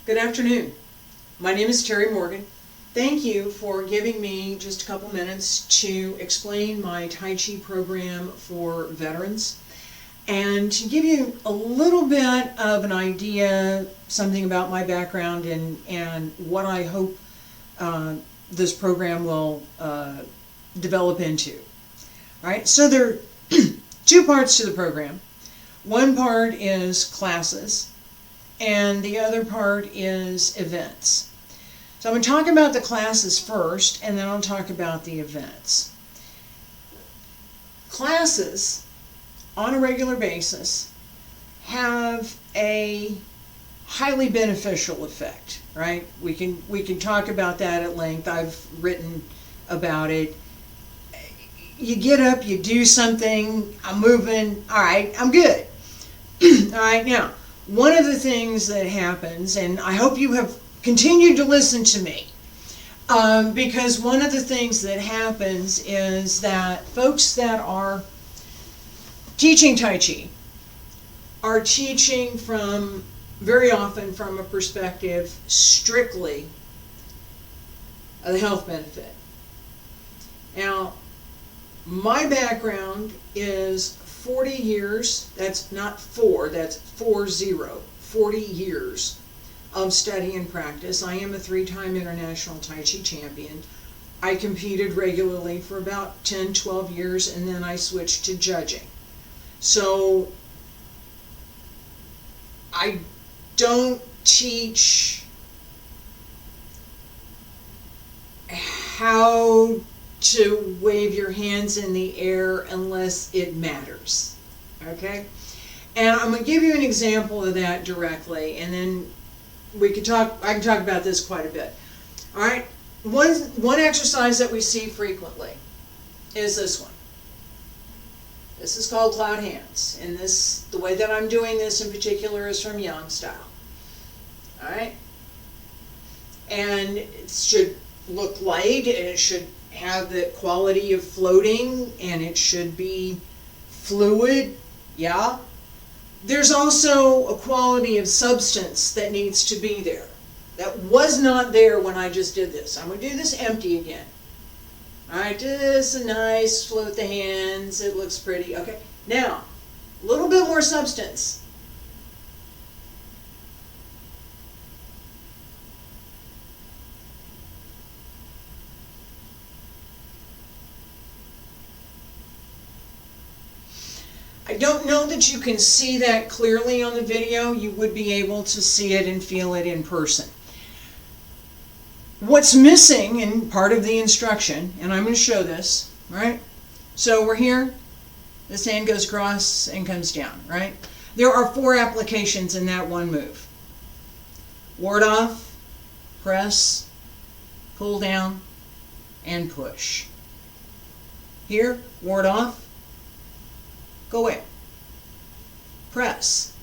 Good afternoon. My name is Terry Morgan. Thank you for giving me just a couple minutes to explain my Tai Chi program for veterans and to give you a little bit of an idea, something about my background and what I hope this program will develop into. All right, so there are two parts to the program. One part is classes, and the other part is events. So I'm going to talk about the classes first, and then I'll talk about the events. Classes, on a regular basis, have a highly beneficial effect, right? We can talk about that at length. I've written about it. You get up, you do something, I'm moving, all right, I'm good. All right, now, one of the things that happens, and I hope you have continued to listen to me, because one of the things that happens is that folks that are teaching Tai Chi are teaching very often from a perspective strictly of the health benefit. Now, my background is 40 years, that's not 4, that's 40 years of study and practice. I am a 3-time international Tai Chi champion. I competed regularly for about 10, 12 years, and then I switched to judging. So I don't teach how to wave your hands in the air unless it matters, okay? And I'm going to give you an example of that directly, and then I can talk about this quite a bit. All right, one exercise that we see frequently is this one. This is called cloud hands, and the way that I'm doing this in particular is from Yang style. All right, and it should look light, and it should have the quality of floating, and it should be fluid, yeah. There's also a quality of substance that needs to be there. That was not there when I just did this. I'm going to do this empty again. All right, just a nice float the hands. It looks pretty. Okay, now, a little bit more substance. I don't know that you can see that clearly on the video. You would be able to see it and feel it in person. What's missing in part of the instruction, and I'm going to show this, right? So we're here. This hand goes across and comes down, right? There are 4 applications in that one move. Ward off, press, pull down, and push. Here, ward off. Go away. Press.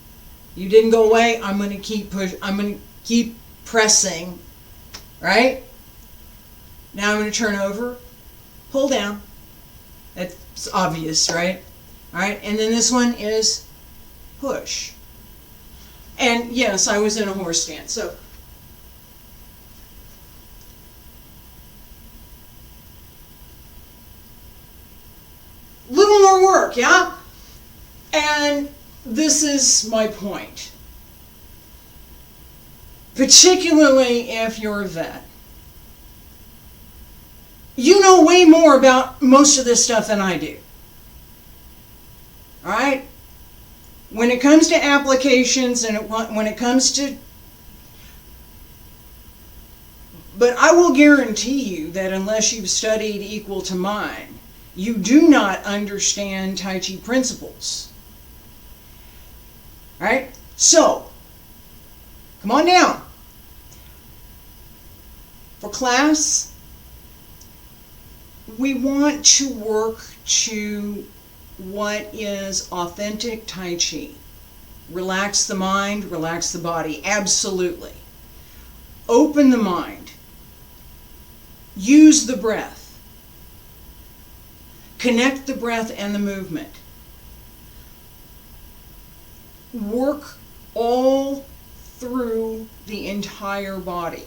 You didn't go away. I'm going to keep I'm going to keep pressing. Right? Now I'm going to turn over. Pull down. That's obvious, right? All right. And then this one is push. And yes, I was in a horse stance. So little more work, yeah? And this is my point. Particularly if you're a vet. You know way more about most of this stuff than I do. All right? When it comes to applications and when it comes to... But I will guarantee you that unless you've studied equal to mine, you do not understand Tai Chi principles. All right? So, come on down. For class, we want to work to what is authentic Tai Chi. Relax the mind, relax the body, absolutely. Open the mind. Use the breath. Connect the breath and the movement. Work all through the entire body.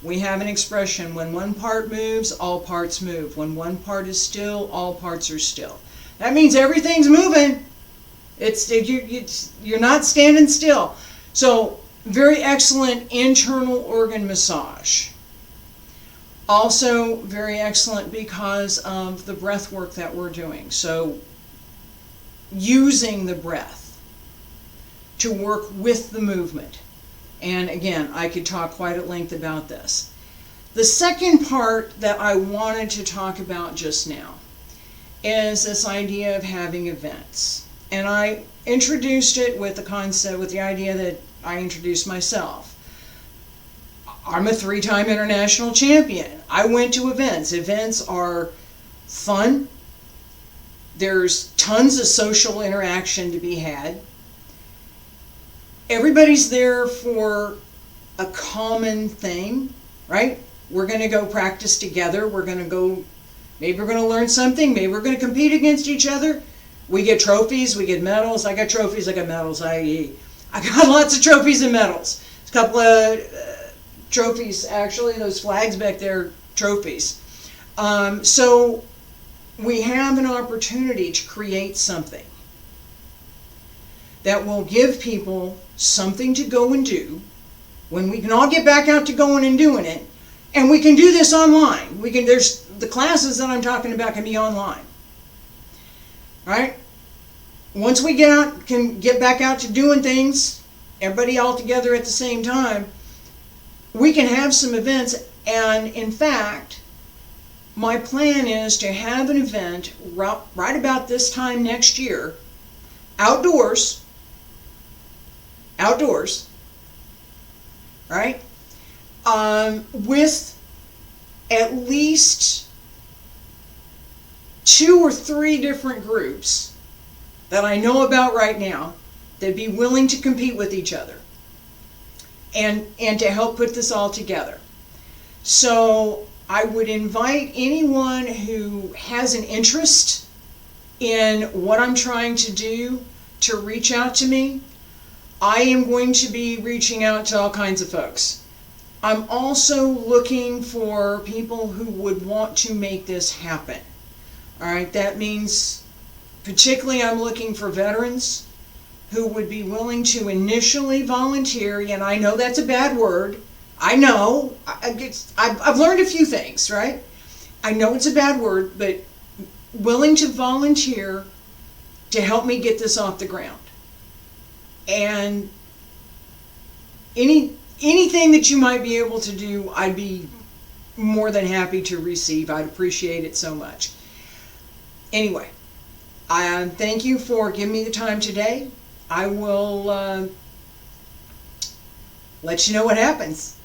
We have an expression, when one part moves, all parts move. When one part is still, all parts are still. That means everything's moving. You're not standing still. So, very excellent internal organ massage. Also very excellent because of the breath work that we're doing. So, using the breath to work with the movement. And again, I could talk quite at length about this. The second part that I wanted to talk about just now is this idea of having events. And I introduced it with the concept, with the idea that I introduced myself. I'm a 3-time international champion. I went to events. Events are fun. There's tons of social interaction to be had. Everybody's there for a common thing, right? We're going to go practice together. We're going to go, maybe we're going to learn something. Maybe we're going to compete against each other. We get trophies. We get medals. I got trophies. I got medals. I got lots of trophies and medals. A couple of trophies, actually. Those flags back there, trophies. So we have an opportunity to create something that will give people something to go and do when we can all get back out to going and doing it. And we can do this online. There's the classes that I'm talking about can be online. Right? Once we can get back out to doing things, everybody all together at the same time, we can have some events. And in fact, my plan is to have an event right about this time next year, outdoors, right? With at least 2 or 3 different groups that I know about right now that'd be willing to compete with each other and to help put this all together. So I would invite anyone who has an interest in what I'm trying to do to reach out to me. I am going to be reaching out to all kinds of folks. I'm also looking for people who would want to make this happen. All right, that means particularly I'm looking for veterans who would be willing to initially volunteer. And I know that's a bad word. I know. I've learned a few things, right? I know it's a bad word, but willing to volunteer to help me get this off the ground. And anything that you might be able to do, I'd be more than happy to receive. I'd appreciate it so much. Anyway, I thank you for giving me the time today. I will let you know what happens.